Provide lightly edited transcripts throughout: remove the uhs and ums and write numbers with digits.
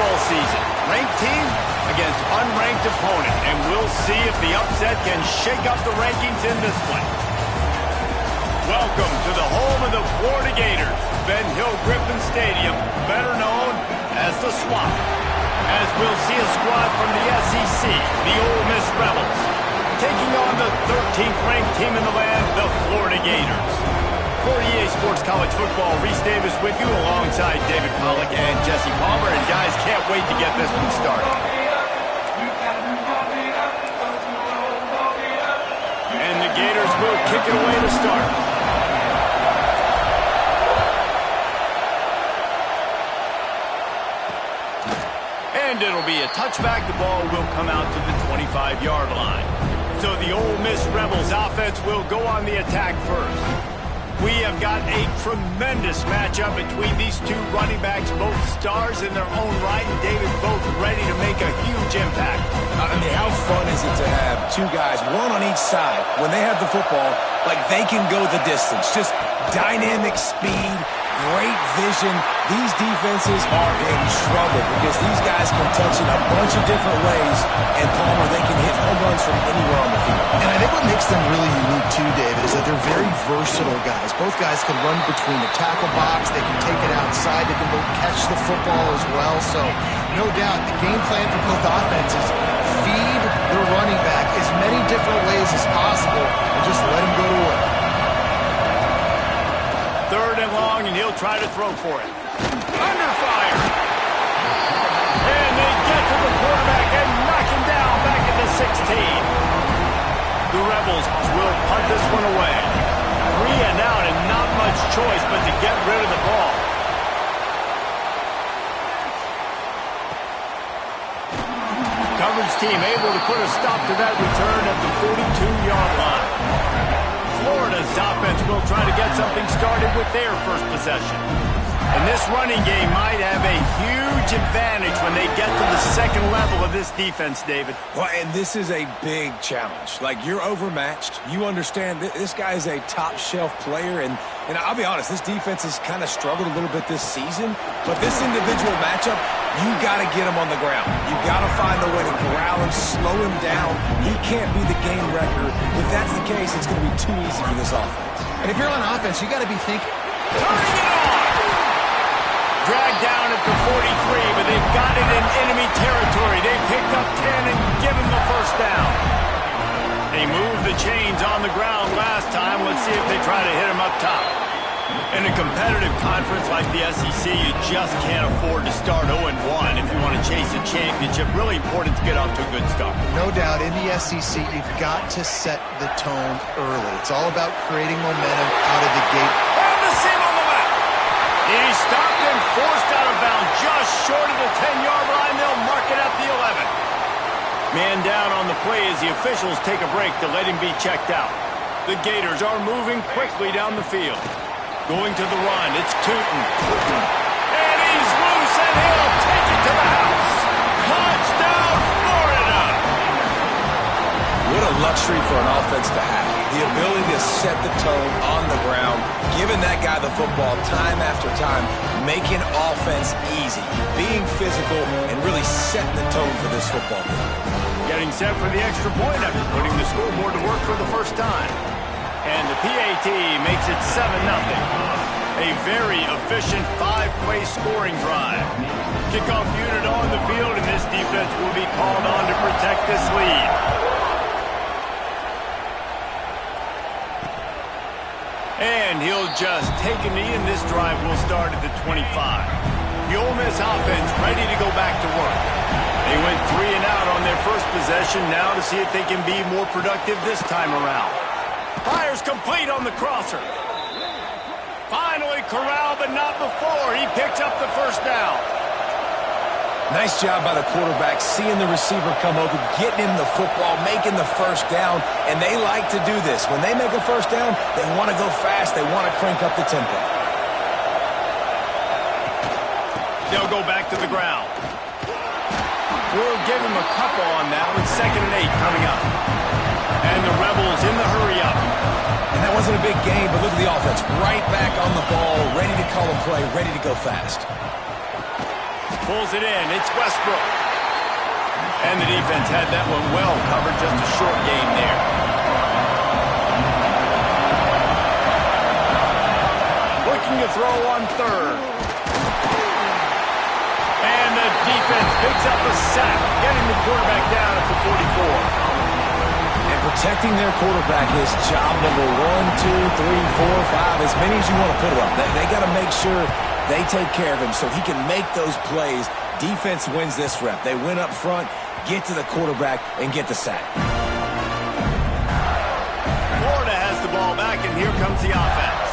football season. Ranked team against unranked opponent, and we'll see if the upset can shake up the rankings in this one. Welcome to the home of the Florida Gators, Ben Hill Griffin Stadium, better known as the Swamp, as we'll see a squad from the SEC, the Ole Miss Rebels, taking on the 13th ranked team in the land, the Florida Gators. For EA Sports College Football, Reese Davis with you alongside David Pollack and Jesse Palmer. And guys, can't wait to get this one started. And the Gators will kick it away to start. And it'll be a touchback. The ball will come out to the 25-yard line. So the Ole Miss Rebels offense will go on the attack first. We have got a tremendous matchup between these two running backs, both stars in their own right, and David, both ready to make a huge impact. I mean, how fun is it to have two guys, one on each side, when they have the football, like they can go the distance. Just dynamic speed, great vision. These defenses are in trouble because these guys can touch it a bunch of different ways, and Palmer, they can hit home runs from anywhere on the field. And I think what makes them really unique too, David, is that they're very versatile guys. Both guys can run between the tackle box, they can take it outside, they can both catch the football as well. So, no doubt, the game plan for both offenses, feed the running back as many different ways as possible and just let him go to work. Third and long, and he'll try to throw for it. Under fire. And they get to the quarterback and knock him down back at the 16. The Rebels will punt this one away. 3 and out and not much choice but to get rid of the ball. Coverage team able to put a stop to that return at the 42-yard line. Florida's offense will try to get something started with their first possession. And this running game might have a huge advantage when they get to the second level of this defense, David. Well, and this is a big challenge. Like, you're overmatched. You understand this guy is a top-shelf player, and I'll be honest, this defense has kind of struggled a little bit this season. But this individual matchup, you got to get him on the ground. You got to find a way to corral him, slow him down. He can't be the game record. If that's the case, it's going to be too easy for this offense. And if you're on offense, you got to be thinking, turning it on! Dragged down at the 43, but they've got it in enemy territory. They picked up 10 and give him the first down. They moved the chains on the ground last time. Let's see if they try to hit him up top. In a competitive conference like the SEC, you just can't afford to start 0-1 if you want to chase a championship. Really important to get off to a good start. No doubt, in the SEC, you've got to set the tone early. It's all about creating momentum out of the gate. And the seam on the left. He's stopped and forced out of bounds just short of the 10-yard line. They'll mark it at the 11. Man down on the play as the officials take a break to let him be checked out. The Gators are moving quickly down the field. Going to the run, it's Tootin. And he's loose, and he'll take it to the house. Touchdown, Florida! What a luxury for an offense to have. The ability to set the tone on the ground, giving that guy the football time after time, making offense easy, being physical, and really setting the tone for this football game. Getting set for the extra point after putting the scoreboard to work for the first time. And the PAT makes it 7-0. A very efficient 5-play scoring drive. Kickoff unit on the field, and this defense will be called on to protect this lead. And he'll just take a knee, and this drive will start at the 25. The Ole Miss offense ready to go back to work. They went 3 and out on their first possession, now to see if they can be more productive this time around. Fires complete on the crosser. Finally corralled, but not before. He picks up the first down. Nice job by the quarterback, seeing the receiver come open, getting him the football, making the first down, and they like to do this. When they make a first down, they want to go fast, they want to crank up the tempo. They'll go back to the ground. We'll give him a couple on that one. 2nd and 8 coming up. And the Rebels in the hurry up. And that wasn't a big game, but look at the offense. Right back on the ball, ready to call a play, ready to go fast. Pulls it in. It's Westbrook. And the defense had that one well covered. Just a short game there. Looking to throw on third. And the defense picks up a sack, getting the quarterback down at the 44. And protecting their quarterback is job number 1, 2, 3, 4, 5, as many as you want to put it up. They got to make sure they take care of him so he can make those plays. Defense wins this rep. They win up front, get to the quarterback, and get the sack. Florida has the ball back, and here comes the offense.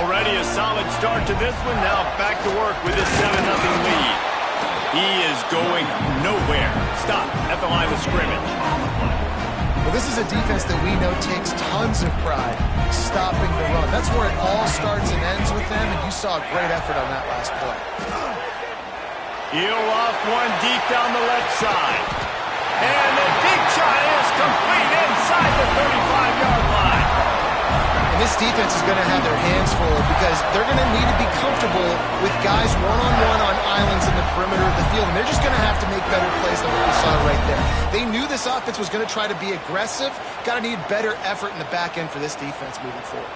Already a solid start to this one. Now back to work with this 7-0 lead. He is going nowhere. Stop at the line of scrimmage. Well, this is a defense that we know takes tons of pride stopping the run. That's where it all starts and ends with them, and you saw a great effort on that last play. Heel off one deep down the left side. And the deep shot is complete inside the 35-yard line. And this defense is going to have their hands full because they're going to need to be comfortable with guys one-on-one on islands in the perimeter of the field. And they're just going to have to make better plays than what we saw right there. They knew this offense was going to try to be aggressive. Got to need better effort in the back end for this defense moving forward.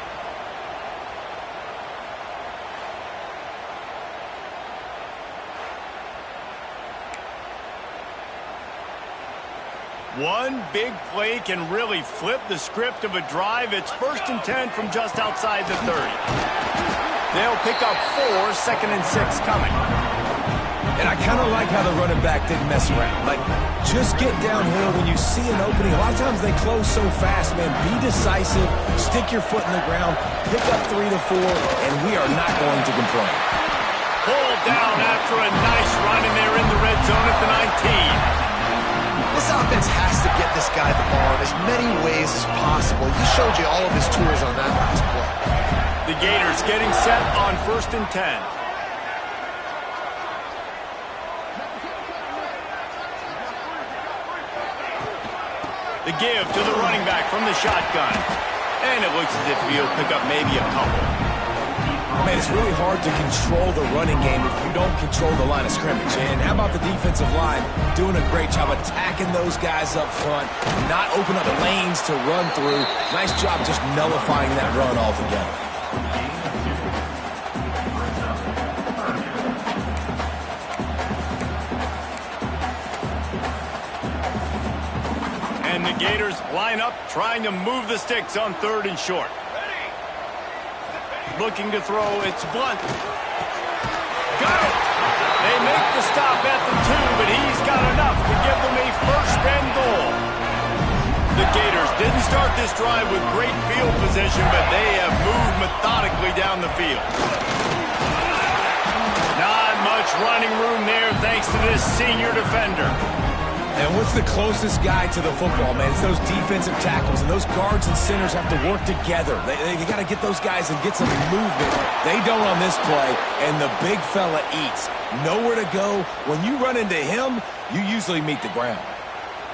One big play can really flip the script of a drive. It's 1st and 10 from just outside the 30. They'll pick up 4, 2nd and 6 coming. And I kind of like how the running back didn't mess around. Like, just get downhill when you see an opening. A lot of times they close so fast, man. Be decisive, stick your foot in the ground, pick up 3 to 4, and we are not going to complain. Pulled down after a nice run, and they're in the red zone at the 19. This offense has to get this guy the ball in as many ways as possible. He showed you all of his tools on that last play. The Gators getting set on 1st and 10. The give to the running back from the shotgun. And it looks as if he'll pick up maybe a couple. Man, it's really hard to control the running game if you don't control the line of scrimmage. And how about the defensive line doing a great job attacking those guys up front, not open up lanes to run through. Nice job just nullifying that run altogether. And the Gators line up, trying to move the sticks on 3rd and short. Looking to throw, it's Blunt. Got it! They make the stop at the 2, but he's got enough to give them a 1st and goal. The Gators didn't start this drive with great field position, but they have moved methodically down the field. Not much running room there thanks to this senior defender. And what's the closest guy to the football, man? It's those defensive tackles, and those guards and centers have to work together. They got to get those guys and get some movement. They don't on this play, and the big fella eats. Nowhere to go. When you run into him, you usually meet the ground.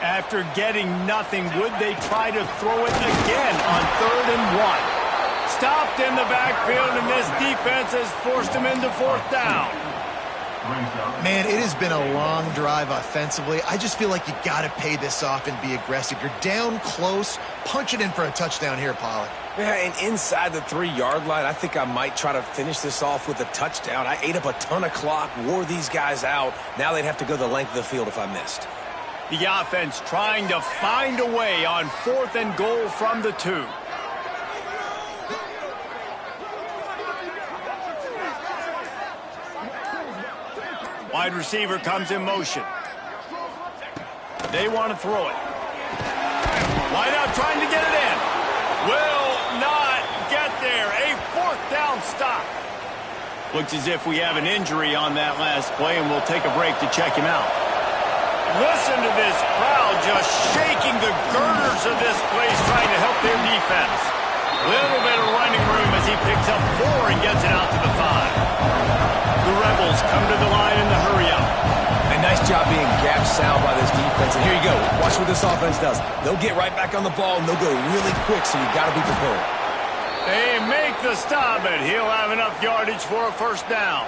After getting nothing, would they try to throw it again on 3rd and 1? Stopped in the backfield, and this defense has forced him into 4th down. Man, it has been a long drive offensively. I just feel like you got to pay this off and be aggressive. You're down close. Punch it in for a touchdown here, Pollard. Yeah, and inside the 3-yard line, I think I might try to finish this off with a touchdown. I ate up a ton of clock, wore these guys out. Now they'd have to go the length of the field if I missed. The offense trying to find a way on 4th and goal from the 2. Wide receiver comes in motion. They want to throw it. Wide out trying to get it in. Will not get there. A 4th down stop. Looks as if we have an injury on that last play, and we'll take a break to check him out. Listen to this crowd just shaking the girders of this place, trying to help their defense. Little bit of running room as he picks up 4 and gets it out to the 5. The Rebels come to the line in the hurry-up. A nice job being gap sound by this defense. And here you go. Watch what this offense does. They'll get right back on the ball, and they'll go really quick, so you got to be prepared. They make the stop, and he'll have enough yardage for a 1st down.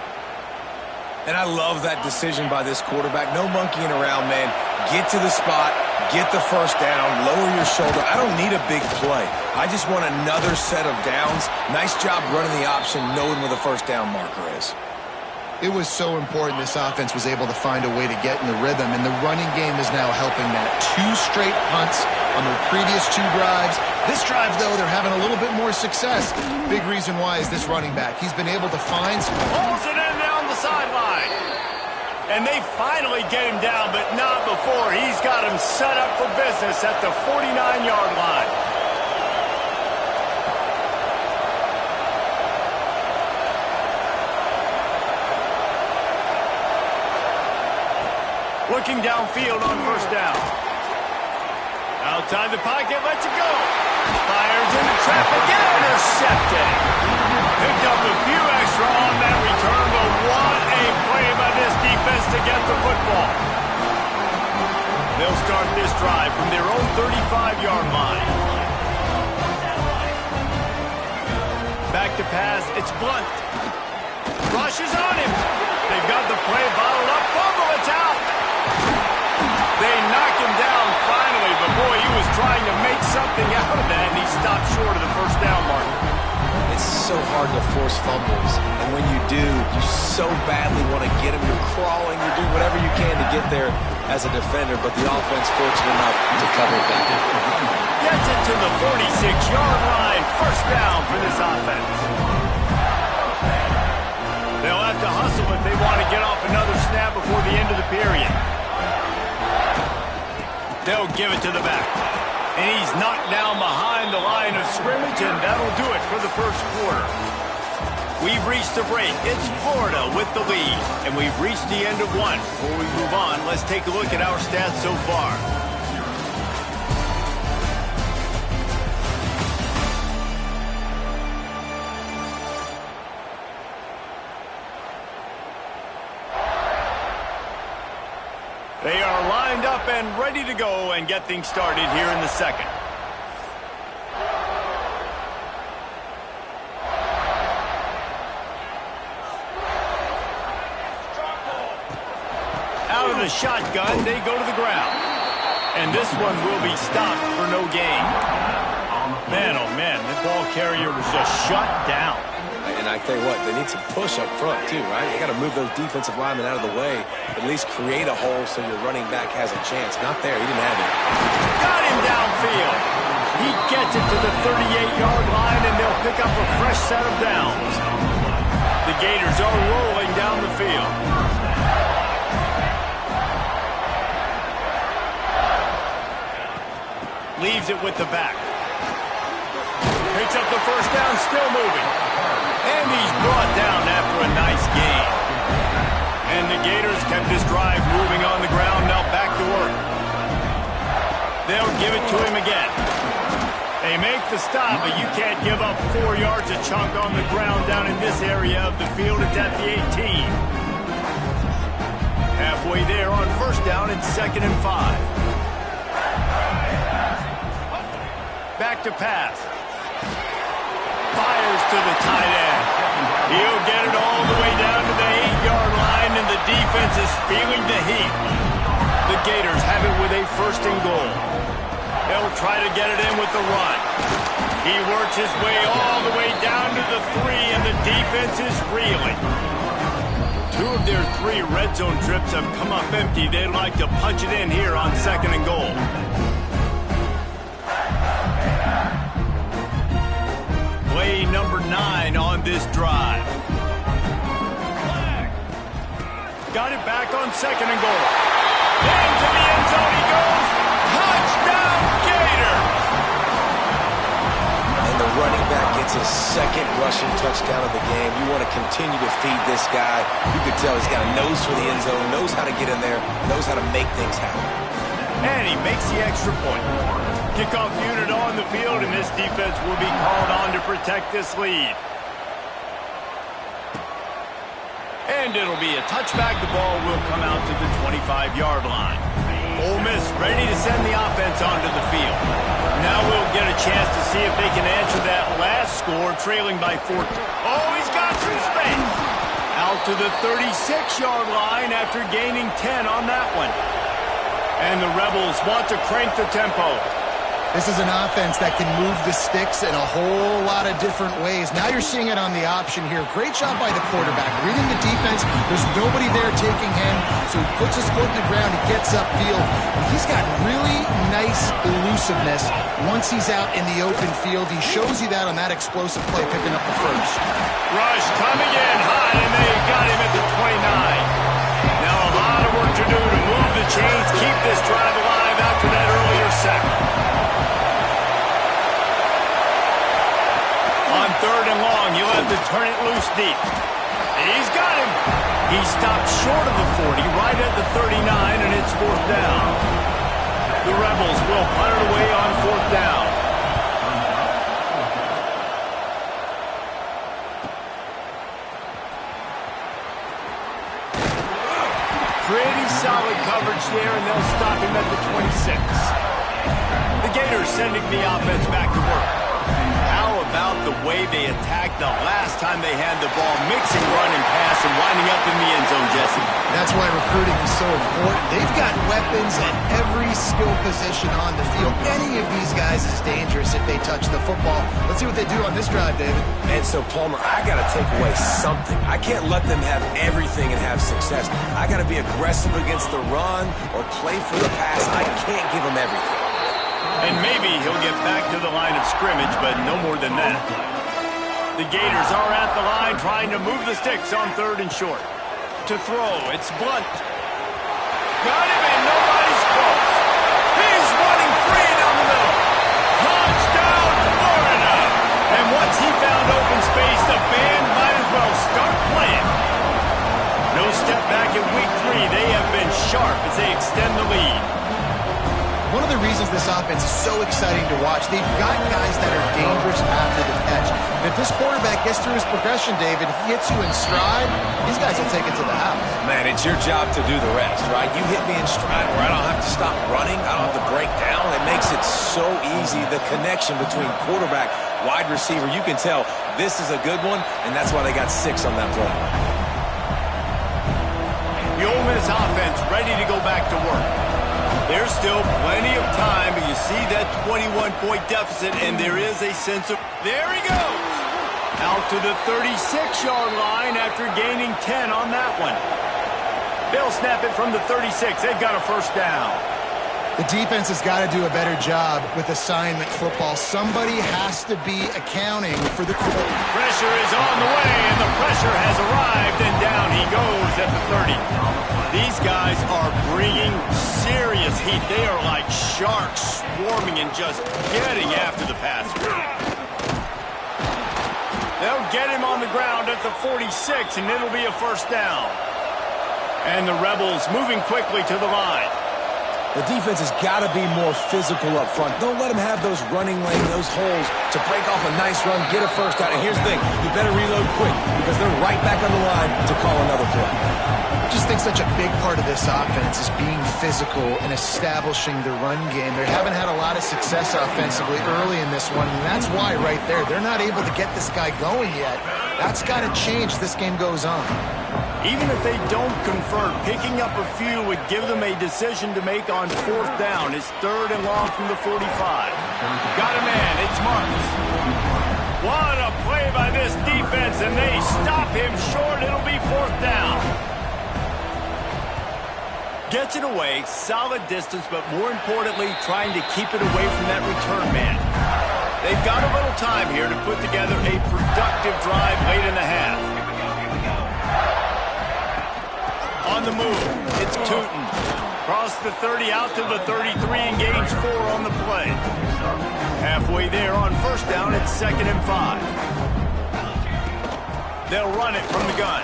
And I love that decision by this quarterback. No monkeying around, man. Get to the spot, get the first down, lower your shoulder. I don't need a big play. I just want another set of downs. Nice job running the option, knowing where the first down marker is. It was so important this offense was able to find a way to get in the rhythm, and the running game is now helping that. 2 straight punts on their previous 2 drives. This drive, though, they're having a little bit more success. Big reason why is this running back. He's been able to find some... Pulls it in down the sideline. And they finally get him down, but not before. He's got him set up for business at the 49-yard line. Looking downfield on first down. Outside the pocket, lets it go. Fires into traffic, intercepted. Picked up a few extra on that return, but what a play by this defense to get the football. They'll start this drive from their own 35-yard line. Back to pass, it's Blunt. Rushes on him. They've got the play bottled up. Fumble, it's out. They knock him down finally, but boy, he was trying to make something out of that, and he stopped short of the first down mark. It's so hard to force fumbles, and when you do, you so badly want to get them. You're crawling, you're doing whatever you can to get there as a defender, but the offense fortunate enough to cover it back. Gets it to the 46-yard line, first down for this offense. They'll have to hustle if they want to get off another snap before the end of the period. They'll give it to the back. And he's knocked down behind the line of scrimmage, and that'll do it for the first quarter. We've reached the break. It's Florida with the lead, and we've reached the end of one. Before we move on, let's take a look at our stats so far. They are lined up and ready to go and get things started here in the second. Out of the shotgun, they go to the ground. And this one will be stopped for no gain. Man, oh man, the ball carrier was just shut down. And I tell you what, they need some push up front too, right? You got to move those defensive linemen out of the way, at least create a hole so your running back has a chance. Not there, he didn't have it. Got him downfield. He gets it to the 38-yard line, and they'll pick up a fresh set of downs. The Gators are rolling down the field. Leaves it with the back. Picks up the first down, still moving. And he's brought down after a nice gain. And the Gators kept this drive moving on the ground, now back to work. They'll give it to him again. They make the stop, but you can't give up 4 yards a chunk on the ground down in this area of the field. It's at the 18. Halfway there on first down, it's 2nd and 5. Back to pass. Fires to the tight end. He'll get it all the way down to the 8-yard line, and the defense is feeling the heat. The Gators have it with a 1st and goal. They'll try to get it in with the run. He works his way all the way down to the 3, and the defense is reeling. 2 of their 3 red zone trips have come up empty. They'd like to punch it in here on 2nd and goal. Play number 9 on this drive. Got it back on 2nd and goal. Into the end zone he goes. Touchdown, Gators! And the running back gets his 2nd rushing touchdown of the game. You want to continue to feed this guy. You could tell he's got a nose for the end zone, knows how to get in there, knows how to make things happen. And he makes the extra point. Kickoff unit on the field, and this defense will be called on to protect this lead. And it'll be a touchback. The ball will come out to the 25-yard line. Ole Miss ready to send the offense onto the field. Now we'll get a chance to see if they can answer that last score, trailing by 14. Oh, he's got some space. Out to the 36-yard line after gaining 10 on that one. And the Rebels want to crank the tempo. This is an offense that can move the sticks in a whole lot of different ways. Now you're seeing it on the option here. Great job by the quarterback. Reading the defense, there's nobody there taking him, so he puts his foot in the ground, he gets upfield. And he's got really nice elusiveness once he's out in the open field. He shows you that on that explosive play, picking up the first. Rush coming in hot, and they got him at the 29. Now a lot of work to do to move the chains, keep this drive alive after that earlier sack. On 3rd and long, you'll have to turn it loose deep. And he's got him. He stopped short of the 40, right at the 39, and it's 4th down. The Rebels will punt it away on 4th down. Pretty solid coverage there, and they'll stop him at the 26. The Gators sending the offense back to work. How about the way they attacked the last time they had the ball, mixing run and pass and winding up in the end zone, Jesse? That's why recruiting is so important. They've got weapons at every skill position on the field. Any of these guys is dangerous if they touch the football. Let's see what they do on this drive, David. And so, Palmer, I got to take away something. I can't let them have everything and have success. I got to be aggressive against the run or play for the pass. I can't give them everything. And maybe he'll get back to the line of scrimmage, but no more than that. The Gators are at the line trying to move the sticks on 3rd and short. To throw, it's Blunt. Got him, and nobody's close. He's running free down the middle. Touchdown, Florida! And once he found open space, the band might as well start playing. No step back in week 3. They have been sharp as they extend the lead. One of the reasons this offense is so exciting to watch, they've got guys that are dangerous after the catch. And if this quarterback gets through his progression, David, he hits you in stride, these guys will take it to the house. Man, it's your job to do the rest, right? You hit me in stride where I don't have to stop running, I don't have to break down. It makes it so easy, the connection between quarterback, wide receiver. You can tell this is a good one, and that's why they got 6 on that play. The Ole Miss offense ready to go back to work. There's still plenty of time, but you see that 21-point deficit, and there is a sense of... There he goes! Out to the 36-yard line after gaining 10 on that one. They'll snap it from the 36. They've got a 1st down. The defense has got to do a better job with assignment football. Somebody has to be accounting for the... Pressure is on the way, and the pressure has arrived, and down he goes at the 30. These guys are bringing serious heat. They are like sharks swarming and just getting after the passer. They'll get him on the ground at the 46, and it'll be a 1st down. And the Rebels moving quickly to the line. The defense has got to be more physical up front. Don't let them have those running lane, those holes to break off a nice run, get a 1st down. And here's the thing, you better reload quick because they're right back on the line to call another play. I just think such a big part of this offense is being physical and establishing the run game. They haven't had a lot of success offensively early in this one, and that's why right there, they're not able to get this guy going yet. That's got to change as this game goes on. Even if they don't convert, picking up a few would give them a decision to make on 4th down. It's 3rd and long from the 45. Got a man, it's Marks. What a play by this defense, and they stop him short. It'll be 4th down. Gets it away, solid distance, but more importantly, trying to keep it away from that return man. They've got a little time here to put together a productive drive late in the half. On the move, it's Tootin. Cross the 30 out to the 33 and gains 4 on the play. Halfway there on 1st down, it's 2nd and 5. They'll run it from the gun.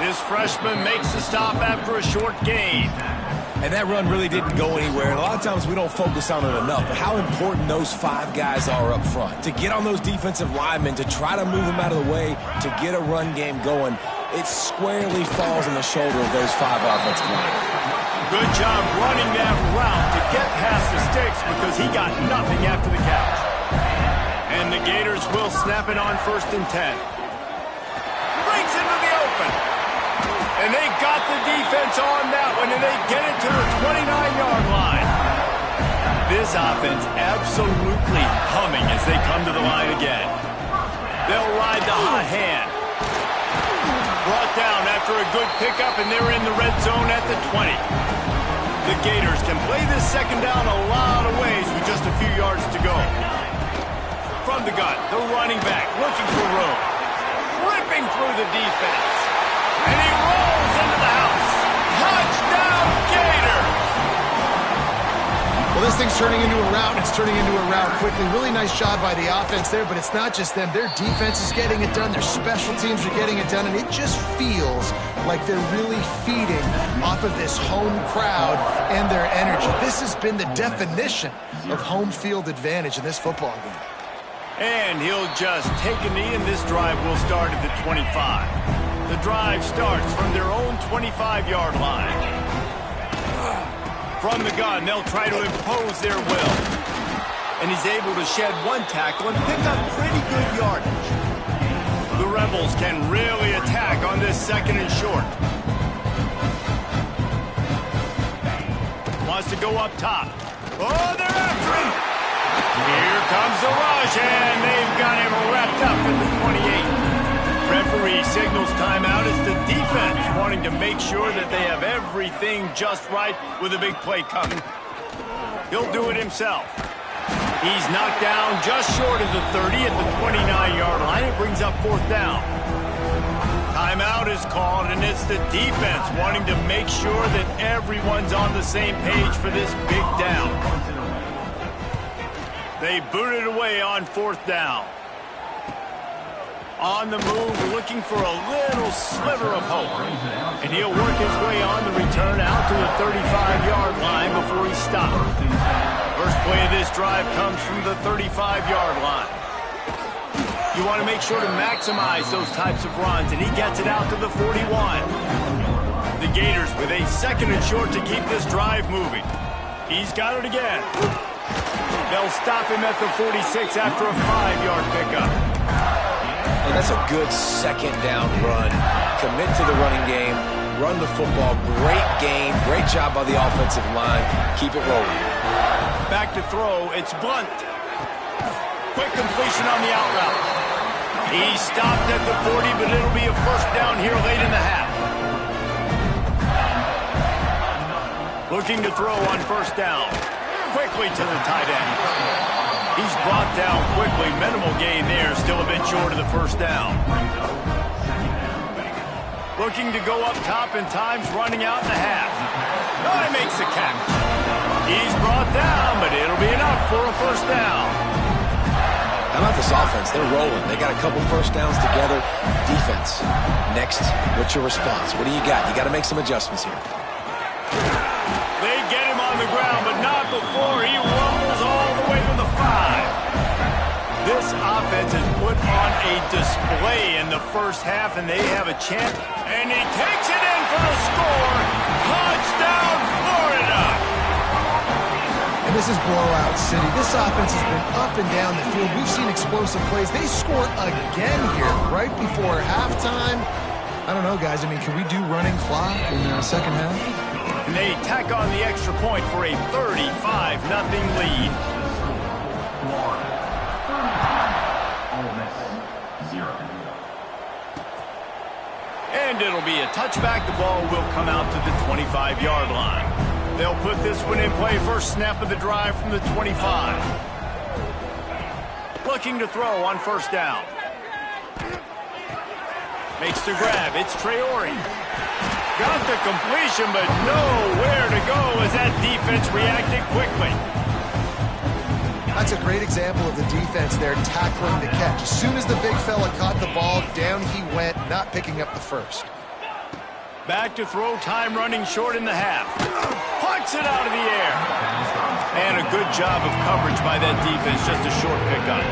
This freshman makes the stop after a short gain. And that run really didn't go anywhere. And a lot of times we don't focus on it enough. But how important those 5 guys are up front. To get on those defensive linemen, to try to move them out of the way, to get a run game going, it squarely falls on the shoulder of those 5 offensive linemen. Good job running that route to get past the sticks because he got nothing after the catch. And the Gators will snap it on 1st and 10. Breaks into the open. And they got the defense on that one, and they get it to the 29-yard line. This offense absolutely humming as they come to the line again. They'll ride the hot hand. Brought down after a good pickup, and they're in the red zone at the 20. The Gators can play this second down a lot of ways with just a few yards to go. From the gun, the running back looking for room. Ripping through the defense. And he rolls into the house. Touchdown, Gators! Well, this thing's turning into a rout, and it's turning into a rout quickly. Really nice job by the offense there, but it's not just them. Their defense is getting it done. Their special teams are getting it done, and it just feels like they're really feeding off of this home crowd and their energy. This has been the definition of home field advantage in this football game. And he'll just take a knee, and this drive will start at the 25. The drive starts from their own 25-yard line. From the gun, they'll try to impose their will. And he's able to shed one tackle and pick up pretty good yardage. The Rebels can really attack on this second and short. Wants to go up top. Oh, they're after him! Here comes the rush, and they've got him wrapped up at the 28. Referee signals timeout as the defense wanting to make sure that they have everything just right with a big play coming. He'll do it himself. He's knocked down just short of the 30 at the 29-yard line. It brings up fourth down. Timeout is called, and it's the defense wanting to make sure that everyone's on the same page for this big down. They boot it away on fourth down. On the move, looking for a little sliver of hope. And he'll work his way on the return out to the 35-yard line before he stops. First play of this drive comes from the 35-yard line. You want to make sure to maximize those types of runs, and he gets it out to the 41. The Gators with a second and short to keep this drive moving. He's got it again. They'll stop him at the 46 after a 5-yard pickup. And that's a good second down run. Commit to the running game, run the football. Great game, great job by the offensive line. Keep it rolling. Back to throw, it's Blunt. Quick completion on the out route. He stopped at the 40, but it'll be a first down here late in the half. Looking to throw on first down. Quickly to the tight end. He's brought down quickly. Minimal gain there. Still a bit short of the first down. Looking to go up top, and time's running out in the half. Oh, he makes the catch. He's brought down, but it'll be enough for a first down. How about this offense? They're rolling. They got a couple first downs together. Defense. Next, what's your response? What do you got? You got to make some adjustments here. They get him on the ground, but not before he rumbles all the way to the 5. This offense has put on a display in the first half, and they have a chance. And he takes it in for the score. Touchdown, Florida! And this is blowout city. This offense has been up and down the field. We've seen explosive plays. They score again here right before halftime. I don't know, guys. I mean, can we do running clock in the second half? And they tack on the extra point for a 35-0 lead. And it'll be a touchback. The ball will come out to the 25-yard line. They'll put this one in play. First snap of the drive from the 25. Looking to throw on first down. Makes the grab. It's Traore. Got the completion, but nowhere to go as that defense reacted quickly. That's a great example of the defense there tackling the catch. As soon as the big fella caught the ball, down he went, not picking up the first. Back to throw, time running short in the half. Pucks it out of the air. And a good job of coverage by that defense, just a short pickup.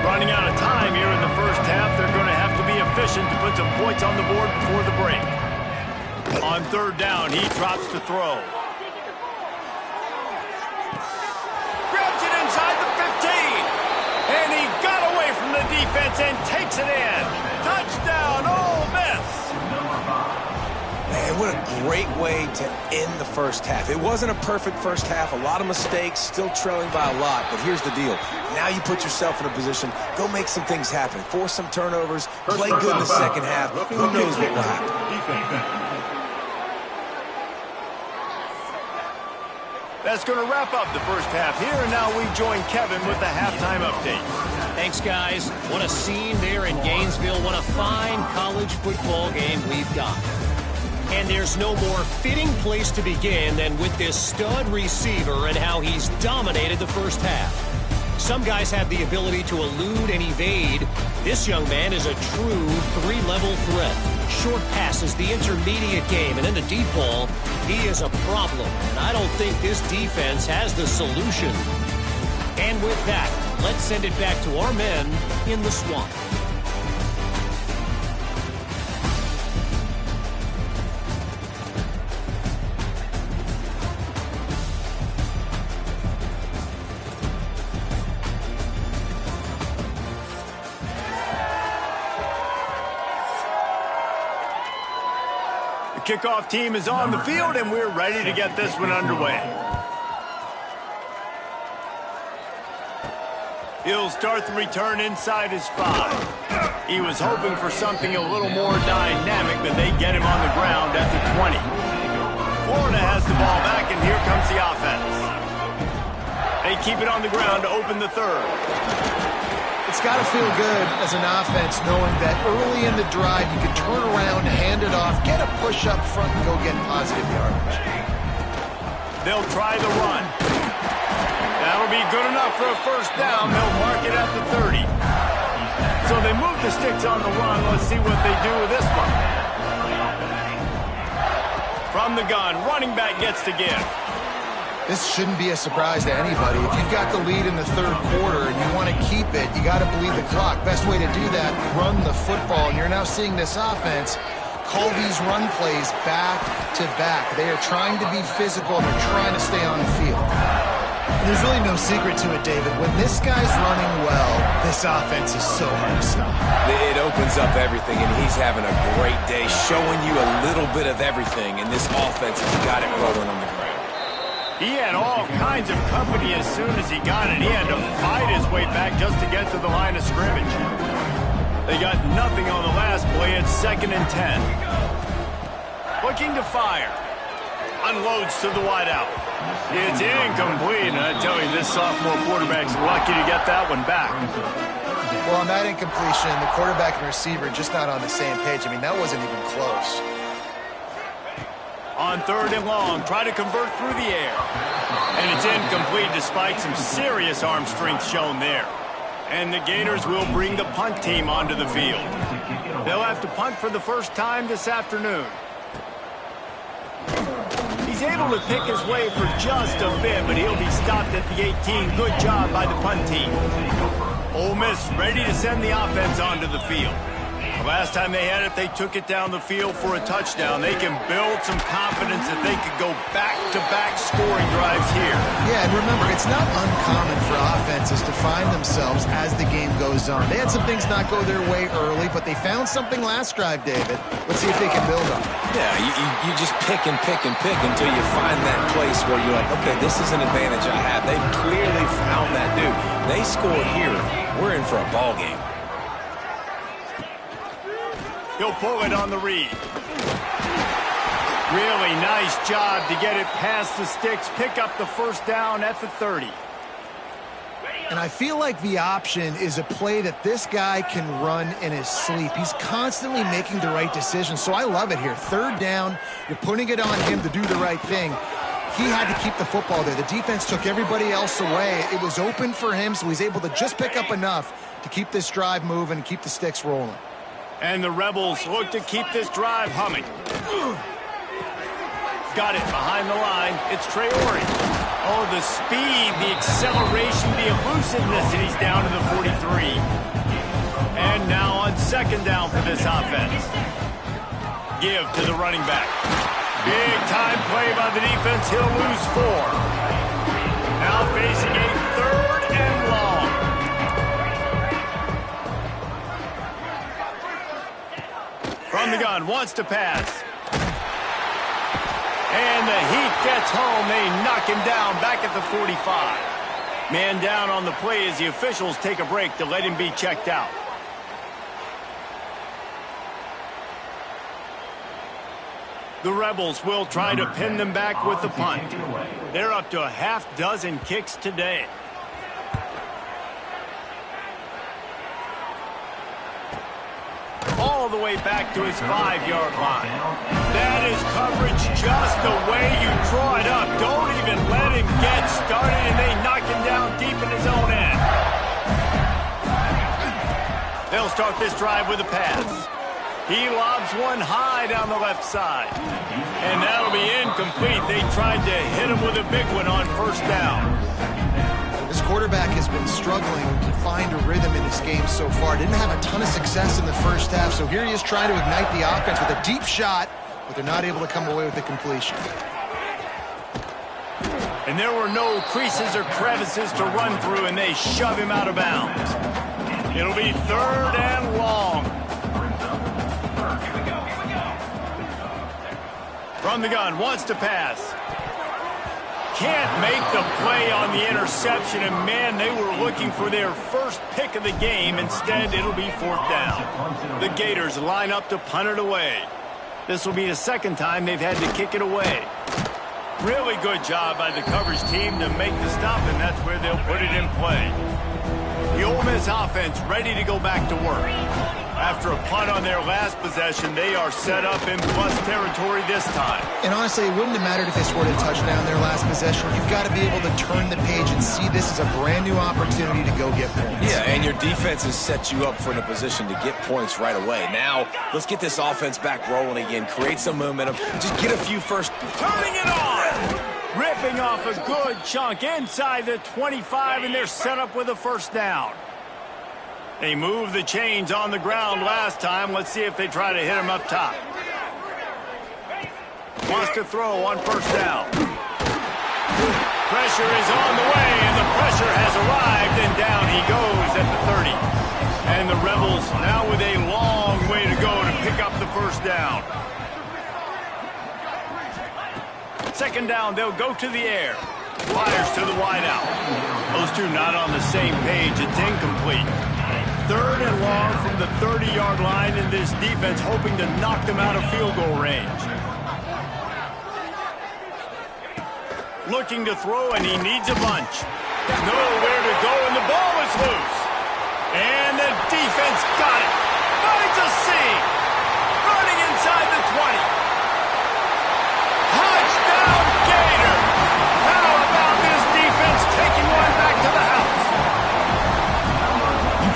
Running out of time here in the first half, they're going to have to be efficient to put some points on the board before the break. On third down, he drops to throw. Grabs it inside the 15. And he got away from the defense and takes it in. Touchdown, Ole Miss. Man, what a great way to end the first half. It wasn't a perfect first half. A lot of mistakes, still trailing by a lot. But here's the deal. Now you put yourself in a position, go make some things happen. Force some turnovers, play good in the second half. Who knows what will happen? That's going to wrap up the first half here, and now we join Kevin with the halftime update. Thanks, guys. What a scene there in Gainesville. What a fine college football game we've got. And there's no more fitting place to begin than with this stud receiver and how he's dominated the first half. Some guys have the ability to elude and evade. This young man is a true three-level threat. Short passes, the intermediate game, and in the deep ball, he is a problem. And I don't think this defense has the solution. And with that, let's send it back to our men in the swamp. Kickoff team is on the field, and we're ready to get this one underway. He'll start the return inside his 5. He was hoping for something a little more dynamic, but they get him on the ground at the 20. Florida has the ball back, and here comes the offense. They keep it on the ground to open the third. It's got to feel good as an offense knowing that early in the drive you can turn around, hand it off, get a push up front, and go get positive yardage. They'll try the run. That'll be good enough for a first down. They'll mark it at the 30. So they move the sticks on the run. Let's see what they do with this one. From the gun, running back gets the give. This shouldn't be a surprise to anybody. If you've got the lead in the third quarter and you want to keep it, you got to bleed the clock. Best way to do that, run the football. And you're now seeing this offense call these run plays back to back. They are trying to be physical, and they're trying to stay on the field. There's really no secret to it, David. When this guy's running well, this offense is so hard to stop. It opens up everything, and he's having a great day, showing you a little bit of everything, and this offense has got it rolling on the ground. He had all kinds of company as soon as he got it. He had to fight his way back just to get to the line of scrimmage. They got nothing on the last play. It's 2nd and 10. Looking to fire. Unloads to the wideout. It's incomplete, and I tell you, this sophomore quarterback's lucky to get that one back. Well, on that incompletion, the quarterback and receiver just not on the same page. I mean, that wasn't even close. On 3rd and long, try to convert through the air. And it's incomplete despite some serious arm strength shown there. And the Gators will bring the punt team onto the field. They'll have to punt for the first time this afternoon. He's able to pick his way for just a bit, but he'll be stopped at the 18. Good job by the punt team. Ole Miss ready to send the offense onto the field. The last time they had it, they took it down the field for a touchdown. They can build some confidence that they could go back-to-back scoring drives here. Yeah, and remember, it's not uncommon for offenses to find themselves as the game goes on. They had some things not go their way early, but they found something last drive, David. Let's see if they can build on it. Yeah, you just pick and pick and pick until you find that place where you're like, okay, this is an advantage I have. They've clearly found that dude. They score here. We're in for a ball game. He'll pull it on the read. Really nice job to get it past the sticks, pick up the first down at the 30. And I feel like the option is a play that this guy can run in his sleep. He's constantly making the right decision, so I love it here. 3rd down, you're putting it on him to do the right thing. He had to keep the football there. The defense took everybody else away. It was open for him, so he's able to just pick up enough to keep this drive moving and keep the sticks rolling. And the Rebels look to keep this drive humming. Got it behind the line. It's Traore. Oh, the speed, the acceleration, the elusiveness, and he's down to the 43. And now on 2nd down for this offense. Give to the running back. Big time play by the defense. He'll lose 4. Now facing a 3rd and long. From the gun, wants to pass. And the Heat gets home. They knock him down back at the 45. Man down on the play as the officials take a break to let him be checked out. The Rebels will try to pin them back with the punt. They're up to a half dozen kicks today. All the way back to his 5-yard line. That is coverage just the way you draw it up. Don't even let him get started, and they knock him down deep in his own end. They'll start this drive with a pass. He lobs one high down the left side. And that'll be incomplete. They tried to hit him with a big one on first down. This quarterback has been struggling to find a rhythm in his game so far. Didn't have a ton of success in the first half, so here he is trying to ignite the offense with a deep shot, but they're not able to come away with the completion. And there were no creases or crevices to run through, and they shove him out of bounds. It'll be 3rd and long. From the gun, wants to pass. Can't make the play on the interception, and man, they were looking for their first pick of the game. Instead, it'll be 4th down. The Gators line up to punt it away. This will be the second time they've had to kick it away. Really good job by the coverage team to make the stop, and that's where they'll put it in play. The Ole Miss offense ready to go back to work. After a punt on their last possession, they are set up in plus territory this time. And honestly, it wouldn't have mattered if they scored a touchdown their last possession. You've got to be able to turn the page and see this as a brand new opportunity to go get points. Yeah, and your defense has set you up for the position to get points right away. Now, let's get this offense back rolling again, create some momentum, just get a few first. Turning it on! Ripping off a good chunk inside the 25, and they're set up with a first down. They moved the chains on the ground last time. Let's see if they try to hit him up top. Wants to throw on first down. Pressure is on the way, and the pressure has arrived, and down he goes at the 30. And the Rebels now with a long way to go to pick up the first down. Second down, they'll go to the air. Fires to the wideout. Those two not on the same page. It's incomplete. 3rd and long from the 30-yard line, and this defense hoping to knock them out of field goal range. Looking to throw, and he needs a bunch. Nowhere to go, and the ball is loose. And the defense got it. Finds a seam. Running inside the 20. Touchdown, Gator. How about this defense taking one back to the house?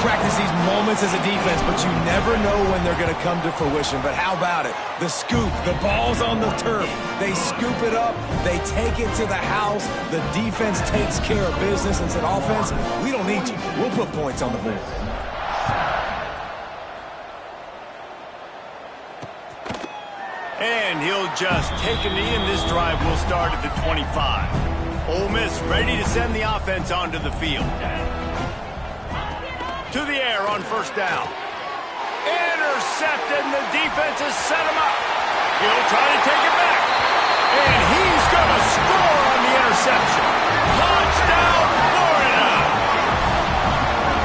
Practice these moments as a defense, but you never know when they're going to come to fruition. But how about it? The scoop, the ball's on the turf. They scoop it up, they take it to the house. The defense takes care of business and said, offense, we don't need you. We'll put points on the board. And he'll just take a knee, and this drive will start at the 25. Ole Miss ready to send the offense onto the field. To the air on first down. Intercepted, and the defense has set him up. He'll try to take it back. And he's going to score on the interception. Touchdown, Florida!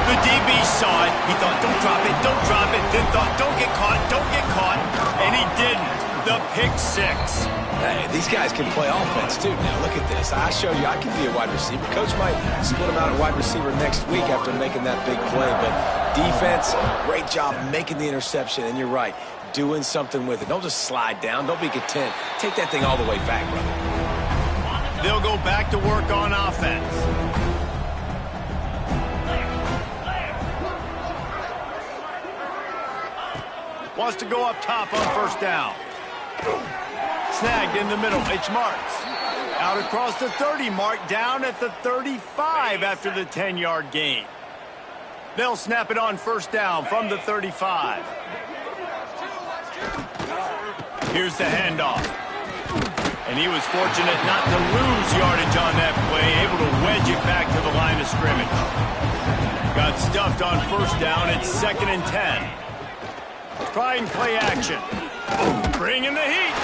The DB saw it. He thought, don't drop it, don't drop it. Then thought, don't get caught, don't get caught. And he didn't. The pick six. Hey, these guys can play offense, too. Now, look at this. I show you I can be a wide receiver. Coach might split him out at wide receiver next week after making that big play. But defense, great job making the interception. And you're right, doing something with it. Don't just slide down. Don't be content. Take that thing all the way back, brother. They'll go back to work on offense. Wants to go up top on first down. Snagged in the middle. It's Marks. Out across the 30 mark, down at the 35 after the 10-yard gain. They'll snap it on first down from the 35. Here's the handoff. And he was fortunate not to lose yardage on that play, able to wedge it back to the line of scrimmage. Got stuffed on first down. It's 2nd and 10. Try and play action. Bring in the heat.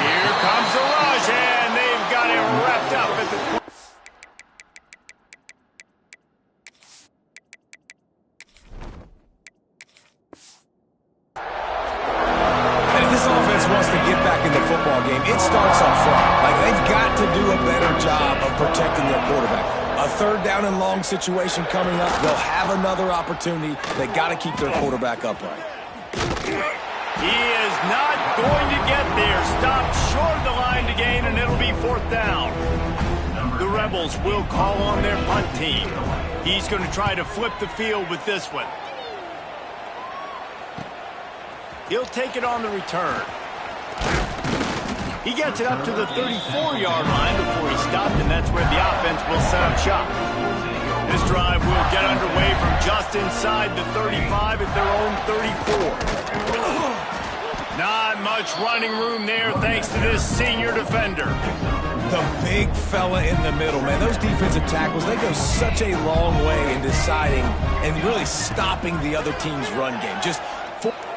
Here comes the rush, and they've got it wrapped up at the... And if this offense wants to get back in the football game, it starts up front. Like, they've got to do a better job of protecting their quarterback. A third down and long situation coming up. They'll have another opportunity. They got to keep their quarterback upright. He is not going to get there. Stopped short of the line to gain, and it'll be 4th down. The Rebels will call on their punt team. He's going to try to flip the field with this one. He'll take it on the return. He gets it up to the 34-yard line before he stopped, and that's where the offense will set up shop. This drive will get underway from just inside the 35 at their own 34. Not much running room there thanks to this senior defender. The big fella in the middle, man. Those defensive tackles, they go such a long way in deciding and really stopping the other team's run game.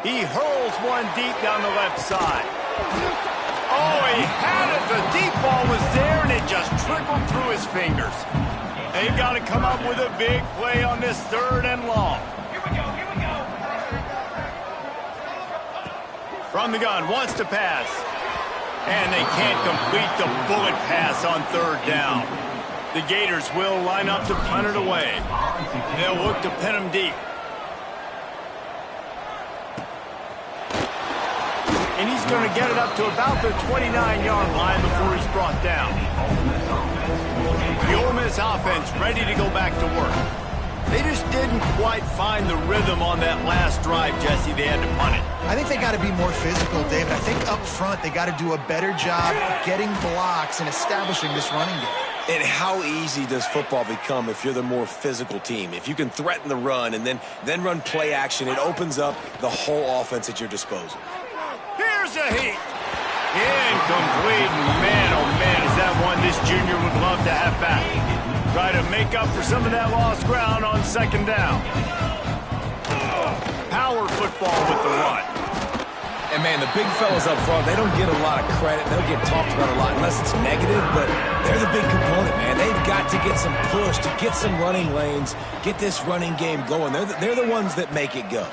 He hurls one deep down the left side. Oh, he had it. The deep ball was there, and it just trickled through his fingers. They've got to come up with a big play on this 3rd and long. Here we go. From the gun, wants to pass. And they can't complete the bullet pass on 3rd down. The Gators will line up to punt it away. They'll look to pin him deep. And he's going to get it up to about the 29-yard line before he's brought down. The Ole Miss offense ready to go back to work. They just didn't quite find the rhythm on that last drive, Jesse. They had to punt it. I think they got to be more physical, David. I think up front they got to do a better job getting blocks and establishing this running game. And how easy does football become if you're the more physical team? If you can threaten the run and then run play action, it opens up the whole offense at your disposal. Here's a heat. Incomplete. Man, oh man, is that one this junior would love to have back. Try to make up for some of that lost ground on 2nd down. Power football with the run. And, man, the big fellas up front, they don't get a lot of credit. They don't get talked about a lot unless it's negative, but they're the big component, man. They've got to get some push, to get some running lanes, get this running game going. They're the ones that make it go.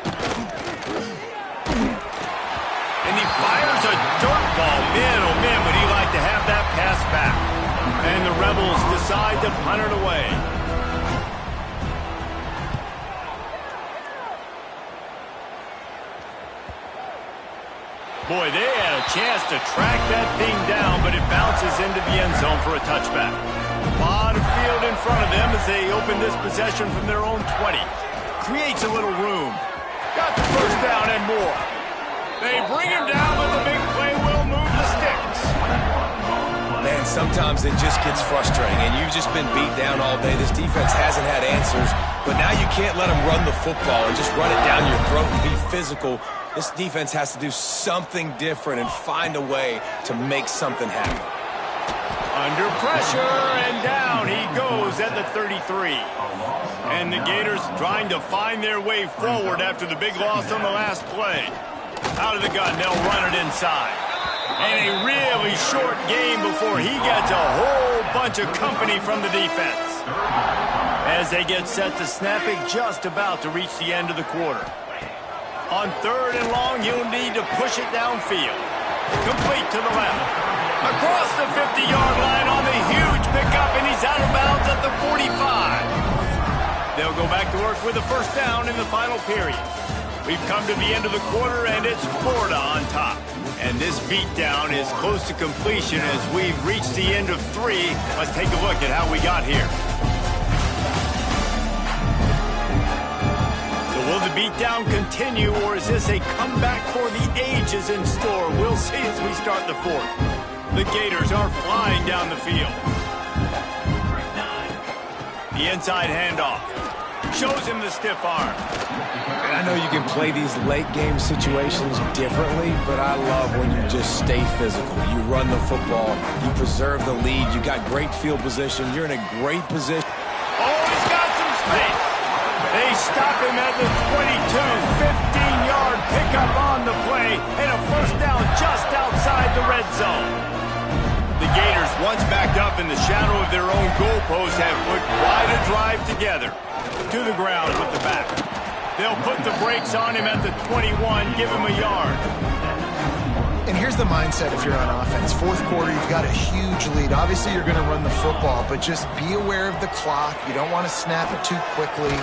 And he fires a dirt ball. Man, oh man, would he like to have that pass back. And the Rebels decide to punt it away. Boy, they had a chance to track that thing down, but it bounces into the end zone for a touchback. A lot of field in front of them as they open this possession from their own 20. Creates a little room. Got the 1st down and more. They bring him down, but the big play will move the sticks. Man, sometimes it just gets frustrating, and you've just been beat down all day. This defense hasn't had answers, but now you can't let them run the football and just run it down your throat and be physical. This defense has to do something different and find a way to make something happen. Under pressure, and down he goes at the 33. And the Gators trying to find their way forward after the big loss on the last play. Out of the gun, they'll run it inside. And a really short game before he gets a whole bunch of company from the defense. As they get set to snap it, just about to reach the end of the quarter. On 3rd and long, he'll need to push it downfield. Complete to the left. Across the 50-yard line on the huge pickup, and he's out of bounds at the 45. They'll go back to work with a 1st down in the final period. We've come to the end of the quarter, and it's Florida on top. And this beatdown is close to completion as we've reached the end of 3. Let's take a look at how we got here. So will the beatdown continue, or is this a comeback for the ages in store? We'll see as we start the 4th. The Gators are flying down the field. The inside handoff. Shows him the stiff arm. And I know you can play these late-game situations differently, but I love when you just stay physical. You run the football. You preserve the lead. You got great field position. You're in a great position. Oh, he's got some space. They stop him at the 22, 15-yard pickup on the play, and a first down just outside the red zone. The Gators, once backed up in the shadow of their own goalpost, have put quite a drive together. To the ground with the back. They'll put the brakes on him at the 21, give him a yard. And here's the mindset if you're on offense. Fourth quarter, you've got a huge lead. Obviously, you're going to run the football, but just be aware of the clock. You don't want to snap it too quickly.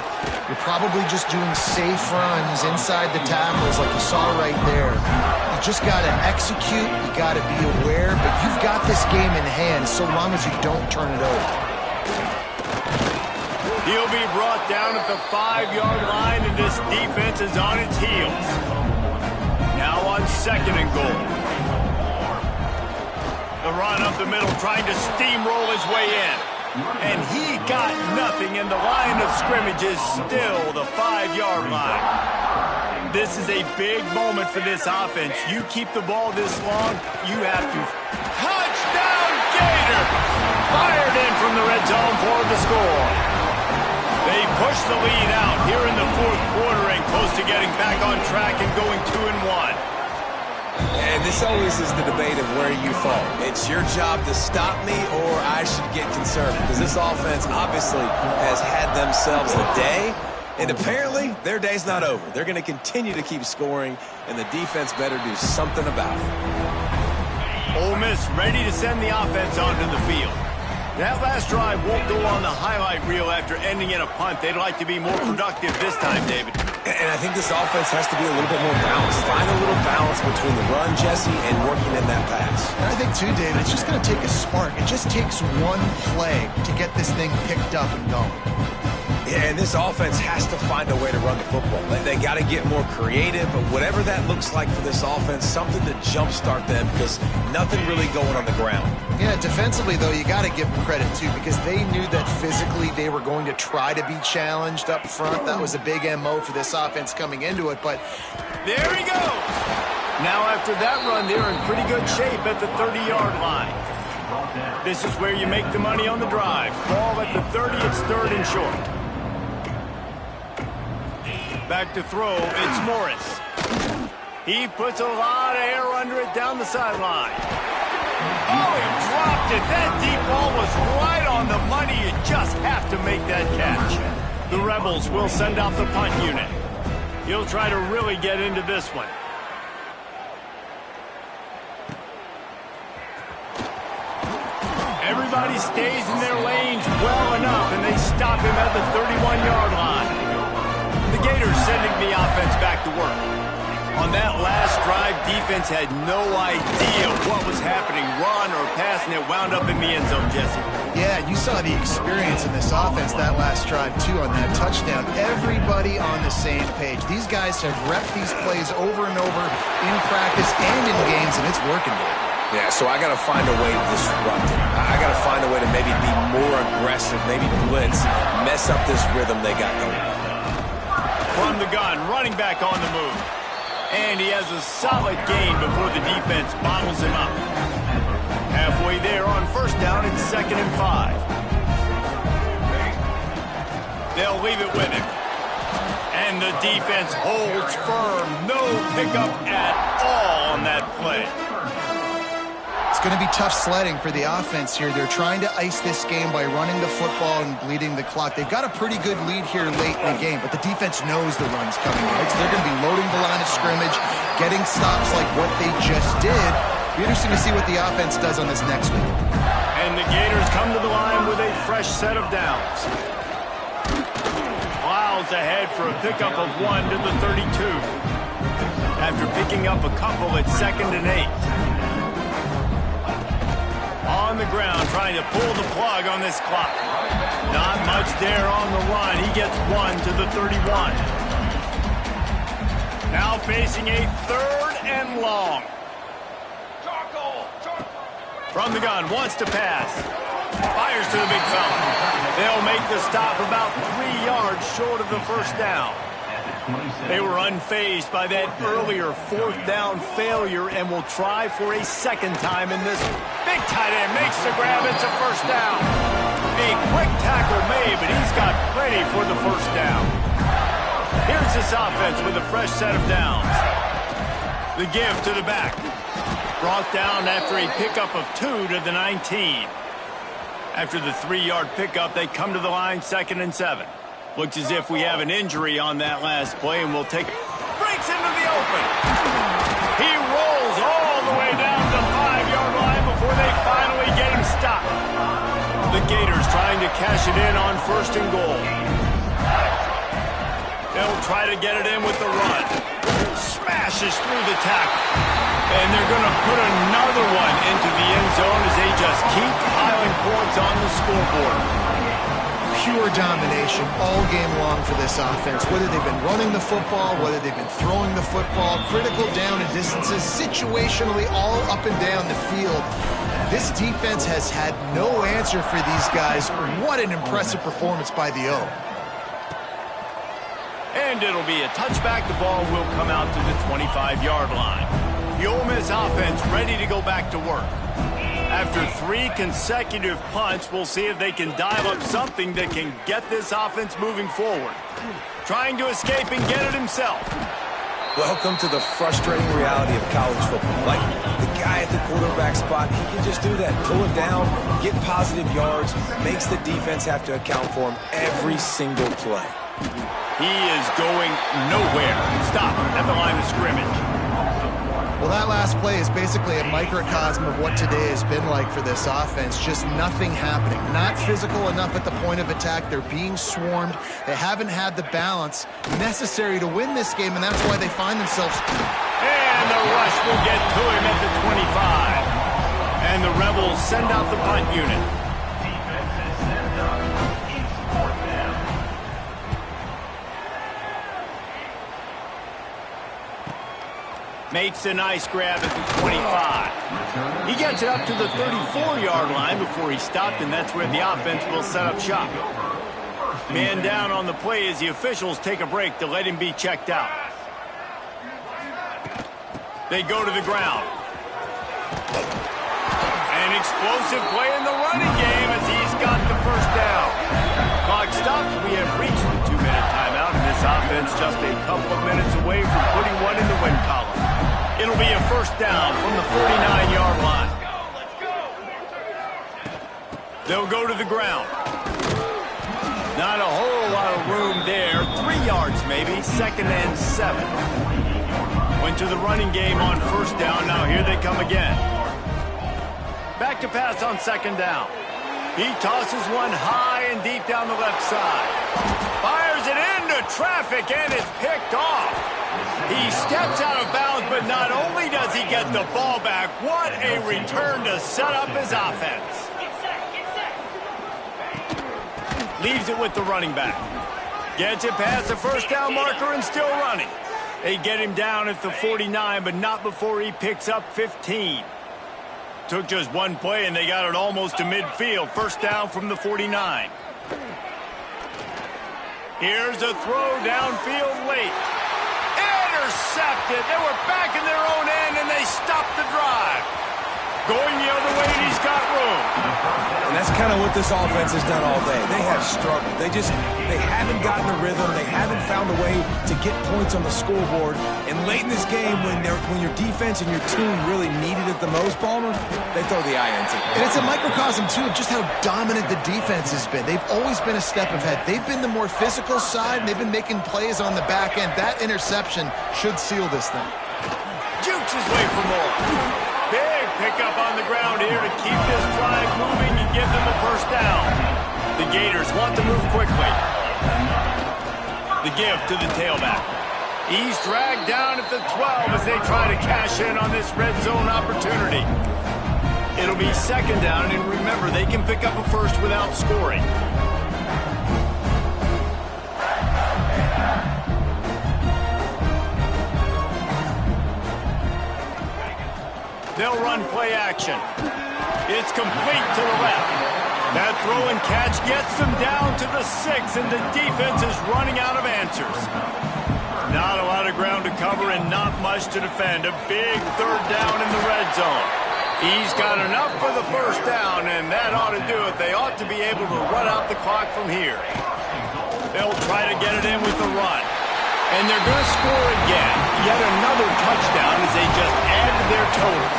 You're probably just doing safe runs inside the tackles like you saw right there. You just got to execute. You got to be aware, but you've got this game in hand so long as you don't turn it over. He'll be brought down at the 5-yard line, and this defense is on its heels. Now on second and goal. The run up the middle, trying to steamroll his way in. And he got nothing, and the line of scrimmage is still the 5-yard line. This is a big moment for this offense. You keep the ball this long, you have to. Touchdown, Gator! Fired in from the red zone for the score. They push the lead out here in the fourth quarter and close to getting back on track and going 2-1. And this always is the debate of where you fall. It's your job to stop me or I should get concerned because this offense obviously has had themselves a day, and apparently their day's not over. They're going to continue to keep scoring, and the defense better do something about it. Ole Miss ready to send the offense onto the field. That last drive won't go on the highlight reel after ending in a punt. They'd like to be more productive this time, David. And I think this offense has to be a little bit more balanced. Find a little balance between the run, Jesse, and working in that pass. And I think, too, David, it's just going to take a spark. It just takes one play to get this thing picked up and going. Yeah, and this offense has to find a way to run the football. They got to get more creative, but whatever that looks like for this offense, something to jumpstart them because nothing really going on the ground. Yeah, defensively, though, you got to give them credit, too, because they knew that physically they were going to try to be challenged up front. That was a big MO for this offense coming into it, but there he goes. Now after that run, they're in pretty good shape at the 30-yard line. This is where you make the money on the drive. Ball at the 30, it's third and short. Back to throw, it's Morris. He puts a lot of air under it down the sideline. Oh, he dropped it. That deep ball was right on the money. You just have to make that catch. The Rebels will send out the punt unit. He'll try to really get into this one. Everybody stays in their lanes well enough, and they stop him at the 31-yard line. The Gators sending the offense back to work. On that last drive, defense had no idea what was happening, run or pass, and it wound up in the end zone, Jesse. yeah, you saw the experience in this offense that last drive, too, on that touchdown. Everybody on the same page. These guys have repped these plays over and over in practice and in games, and it's working. Yeah, so I got to find a way to disrupt it. I got to find a way to maybe be more aggressive, maybe blitz, mess up this rhythm they got going. From the gun, running back on the move. And he has a solid gain before the defense bottles him up. Halfway there on first down, it's 2nd and 5. They'll leave it with him. And the defense holds firm. No pickup at all on that play. It's going to be tough sledding for the offense here. They're trying to ice this game by running the football and bleeding the clock. They've got a pretty good lead here late in the game, but the defense knows the run's coming in. So they're going to be loading the line of scrimmage, getting stops like what they just did. Be interesting to see what the offense does on this next one. And the Gators come to the line with a fresh set of downs. Miles ahead for a pickup of 1 to the 32. After picking up a couple at 2nd and 8. On the ground, trying to pull the plug on this clock. Not much there on the run. He gets 1 to the 31. Now facing a 3rd and long. From the gun, wants to pass. Fires to the big fella. They'll make the stop about 3 yards short of the first down. They were unfazed by that earlier 4th down failure and will try for a second time in this. Big tight end makes the grab. It's a first down. A quick tackle made, but he's got plenty for the first down. Here's this offense with a fresh set of downs. The give to the back. Brought down after a pickup of 2 to the 19. After the 3-yard pickup, they come to the line 2nd and 7. Looks as if we have an injury on that last play, and we'll take it. Breaks into the open. He rolls all the way down the 5-yard line before they finally get him stopped. The Gators trying to cash it in on 1st and goal. They'll try to get it in with the run. Smashes through the tackle. And they're going to put another one into the end zone as they just keep piling points on the scoreboard. Pure domination all game long for this offense. Whether they've been running the football, whether they've been throwing the football, critical down and distances, situationally all up and down the field. This defense has had no answer for these guys. What an impressive performance by the O. And it'll be a touchback. The ball will come out to the 25-yard line. The Ole Miss offense ready to go back to work. After 3 consecutive punts, we'll see if they can dial up something that can get this offense moving forward. Trying to escape and get it himself. Welcome to the frustrating reality of college football. Like, the guy at the quarterback spot, he can just do that. Pull it down, get positive yards, makes the defense have to account for him every single play. He is going nowhere. Stop at the line of scrimmage. Well, that last play is basically a microcosm of what today has been like for this offense. Just nothing happening. Not physical enough at the point of attack. They're being swarmed. They haven't had the balance necessary to win this game, and that's why they find themselves. And the rush will get to him at the 25. And the Rebels send out the punt unit. Makes a nice grab at the 25. He gets it up to the 34-yard line before he stopped, and that's where the offense will set up shop. Man down on the play as the officials take a break to let him be checked out. They go to the ground. An explosive play in the running game as he's got the first down. Clock stops. We have reached the 2-minute timeout, and this offense just a couple of minutes away from putting one in the win column. It'll be a first down from the 49-yard line. They'll go to the ground. Not a whole lot of room there. 3 yards maybe. 2nd and 7. Went to the running game on first down. Now here they come again. Back to pass on 2nd down. He tosses one high and deep down the left side. Fires it into traffic, and it's picked off. He steps out of bounds, but not only does he get the ball back, what a return to set up his offense. Leaves it with the running back. Gets it past the first down marker and still running. They get him down at the 49, but not before he picks up 15. Took just one play, and they got it almost to midfield. First down from the 49. Here's a throw downfield late. Intercepted. They were back in their own end, and they stopped the drive. Going the other way, and he's got room. And that's kind of what this offense has done all day. They have struggled. They haven't gotten a rhythm. They haven't found a way to get points on the scoreboard. And late in this game, when your defense and your team really needed it the most, Palmer, they throw the eye into it. And it's a microcosm, too, of just how dominant the defense has been. They've always been a step ahead. They've been the more physical side, and they've been making plays on the back end. That interception should seal this thing. Jukes his way for more. Big pickup on the ground here to keep this drive moving and give them the first down. The Gators want to move quickly. The give to the tailback. He's dragged down at the 12 as they try to cash in on this red zone opportunity. It'll be 2nd down, and remember, they can pick up a first without scoring. They'll run play action. It's complete to the left. That throw and catch gets them down to the 6, and the defense is running out of answers. Not a lot of ground to cover and not much to defend. A big 3rd down in the red zone. He's got enough for the first down, and that ought to do it. They ought to be able to run out the clock from here. They'll try to get it in with the run. And they're going to score again. Yet another touchdown as they just add to their total.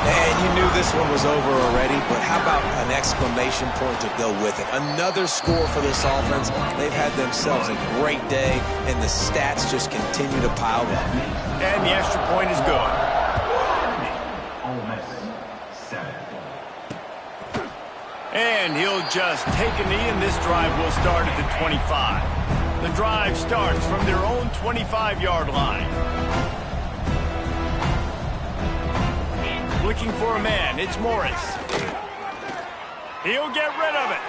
And you knew this one was over already, but how about an exclamation point to go with it? Another score for this offense. They've had themselves a great day, and the stats just continue to pile up. And the extra point is good. And he'll just take a knee, and this drive will start at the 25. The drive starts from their own 25-yard line. Looking for a man, it's Morris. He'll get rid of it.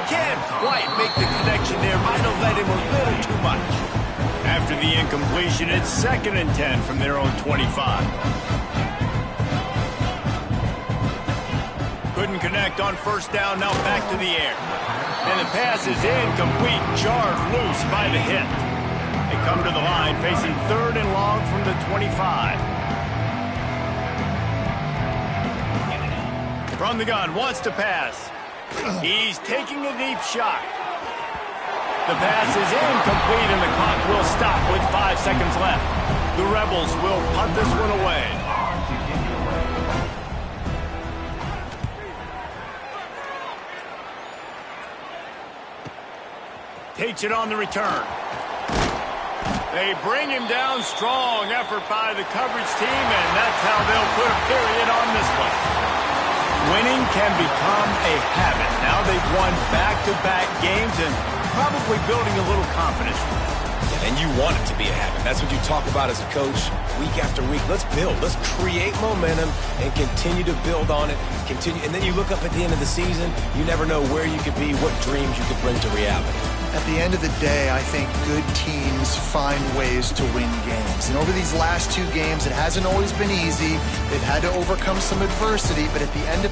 Can't quite make the connection there. Might have led him a little too much. After the incompletion, it's 2nd and 10 from their own 25. Couldn't connect on first down, now back to the air. And the pass is incomplete, jarred loose by the hit. They come to the line, facing 3rd and long from the 25. From the gun, wants to pass. He's taking a deep shot. The pass is incomplete, and the clock will stop with 5 seconds left. The Rebels will punt this one away. Takes it on the return. They bring him down. Strong effort by the coverage team, and that's how they'll put a period on this one. Winning can become a habit. Now they've won back-to-back games and probably building a little confidence. And you want it to be a habit. That's what you talk about as a coach week after week. Let's build. Let's create momentum and continue to build on it. Continue, and then you look up at the end of the season, you never know where you could be, what dreams you could bring to reality. At the end of the day, I think good teams find ways to win games. And over these last 2 games, it hasn't always been easy. They've had to overcome some adversity, but at the end of